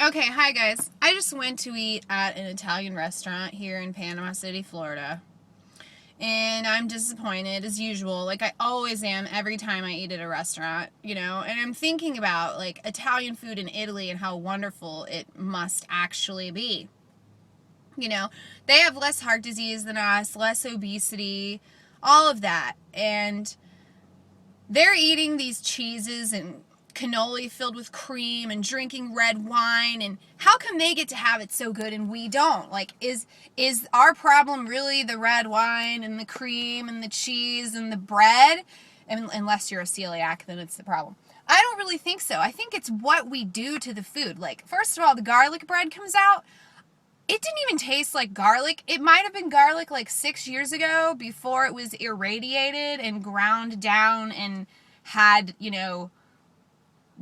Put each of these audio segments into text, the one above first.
Okay, hi guys. I just went to eat at an Italian restaurant here in Panama City, Florida. And I'm disappointed as usual, like I always am every time I eat at a restaurant, and I'm thinking about like Italian food in Italy and how wonderful it must actually be. They have less heart disease than us, less obesity, all of that. And they're eating these cheeses and cannoli filled with cream and drinking red wine, and how come they get to have it so good and we don't? Like, is our problem really the red wine and the cream and the cheese and the bread? And unless you're a celiac, then it's the problem. I don't really think so. I think it's what we do to the food. Like, first of all, the garlic bread comes out. It didn't even taste like garlic. It might have been garlic like 6 years ago before it was irradiated and ground down and had,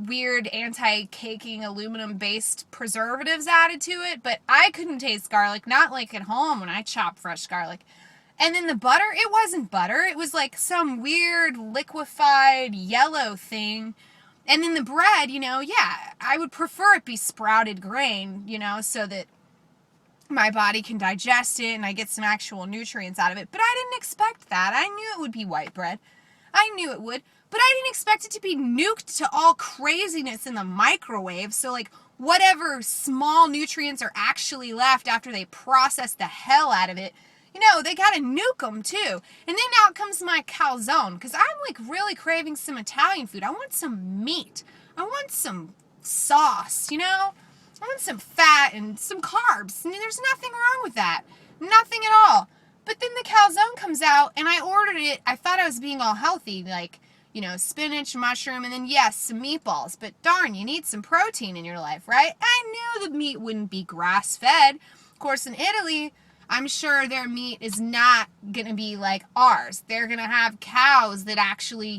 weird anti-caking aluminum-based preservatives added to it. But I couldn't taste garlic, not like at home when I chop fresh garlic. And then the butter, it wasn't butter. It was like some weird liquefied yellow thing. And then the bread, I would prefer it be sprouted grain, so that my body can digest it and I get some actual nutrients out of it. But I didn't expect that. I knew it would be white bread. I knew it would. But I didn't expect it to be nuked to all craziness in the microwave. So, like, whatever small nutrients are actually left after they process the hell out of it, they gotta nuke them too. And then out comes my calzone, because I'm, like, really craving some Italian food. I want some meat. I want some sauce, I want some fat and some carbs. And there's nothing wrong with that. Nothing at all. But then the calzone comes out, and I ordered it. I thought I was being all healthy, like, spinach, mushroom, and then, yes, some meatballs. But darn, you need some protein in your life, right? I knew the meat wouldn't be grass-fed. Of course, in Italy, I'm sure their meat is not going to be like ours. They're going to have cows that actually,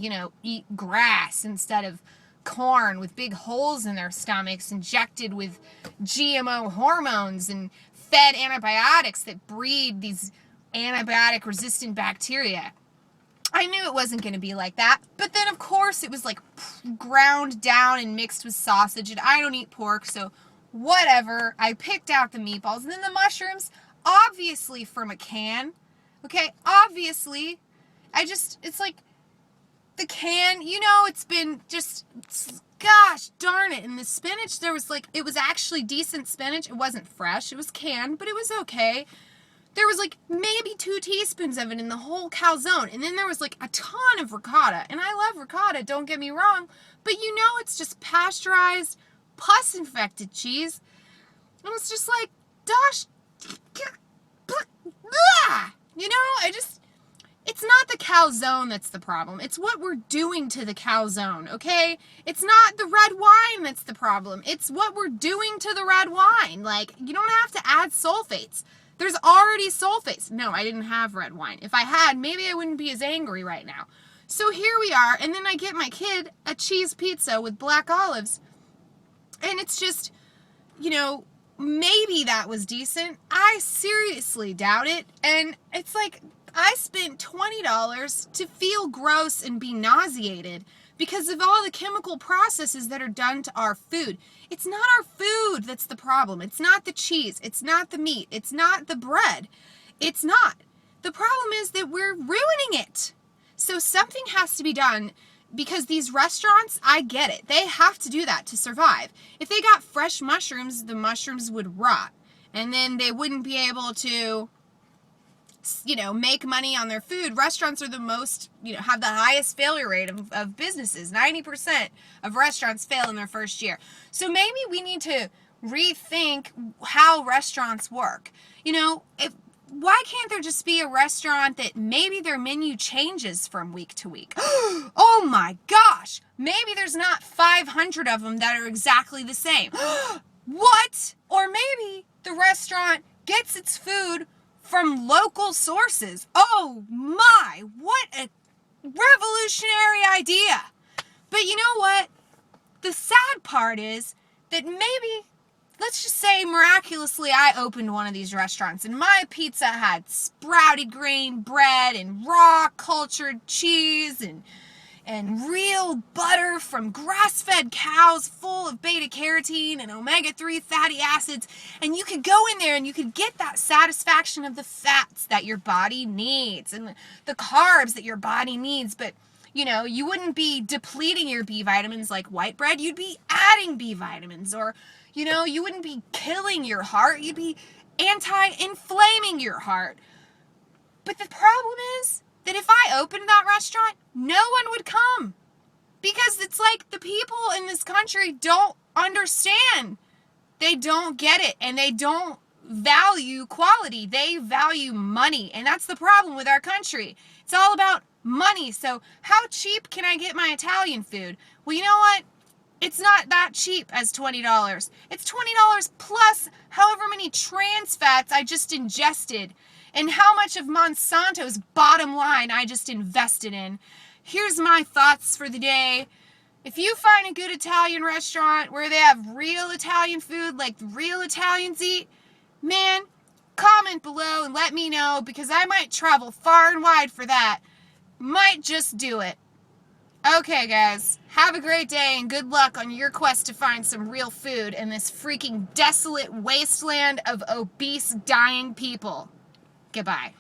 eat grass instead of corn with big holes in their stomachs, injected with GMO hormones and fed antibiotics that breed these antibiotic-resistant bacteria. I knew it wasn't going to be like that. But then, of course, it was like ground down and mixed with sausage. And I don't eat pork, so whatever. I picked out the meatballs. And then the mushrooms, obviously from a can. Okay, obviously. It's like the can, it's been just, gosh darn it. And the spinach, it was actually decent spinach. It wasn't fresh. It was canned, but it was okay. There was like maybe 2 teaspoons of it in the whole calzone. And then there was like a ton of ricotta. And I love ricotta, don't get me wrong. But it's just pasteurized, pus-infected cheese. And it's just like, gosh, it's not the calzone that's the problem. It's what we're doing to the calzone, okay? It's not the red wine that's the problem. It's what we're doing to the red wine. Like, you don't have to add sulfates. There's already sulfates. No, I didn't have red wine. If I had, maybe I wouldn't be as angry right now. So here we are, and then I get my kid a cheese pizza with black olives. And it's just, maybe that was decent. I seriously doubt it. And it's like, I spent $20 to feel gross and be nauseated because of all the chemical processes that are done to our food. It's not our food that's the problem. It's not the cheese. It's not the meat. It's not the bread. It's not. The problem is that we're ruining it. So something has to be done, because these restaurants, I get it. They have to do that to survive. If they got fresh mushrooms, the mushrooms would rot. And then they wouldn't be able to make money on their food. Restaurants are the most, have the highest failure rate of businesses. 90% of restaurants fail in their first year. So maybe we need to rethink how restaurants work. Why can't there just be a restaurant that maybe their menu changes from week to week? Oh my gosh! Maybe there's not 500 of them that are exactly the same. What? Or maybe the restaurant gets its food from local sources. Oh my, what a revolutionary idea. But you know what? The sad part is that maybe, let's just say miraculously, I opened one of these restaurants and my pizza had sprouted grain bread and raw cultured cheese and and real butter from grass-fed cows full of beta-carotene and omega-3 fatty acids. And you could go in there and you could get that satisfaction of the fats that your body needs and the carbs that your body needs. But, you know, you wouldn't be depleting your B vitamins like white bread. You'd be adding B vitamins. Or, you know, you wouldn't be killing your heart. You'd be anti-inflaming your heart. But the problem is that if I opened that restaurant, no one would come. Because it's like the people in this country don't understand. They don't get it, and they don't value quality. They value money, and that's the problem with our country. It's all about money. So how cheap can I get my Italian food? Well, you know what? It's not that cheap as $20. It's $20 plus however many trans fats I just ingested and how much of Monsanto's bottom line I just invested in. Here's my thoughts for the day. If you find a good Italian restaurant where they have real Italian food like real Italians eat, man, comment below and let me know, because I might travel far and wide for that. Might just do it. Okay, guys, have a great day and good luck on your quest to find some real food in this freaking desolate wasteland of obese, dying people. Goodbye.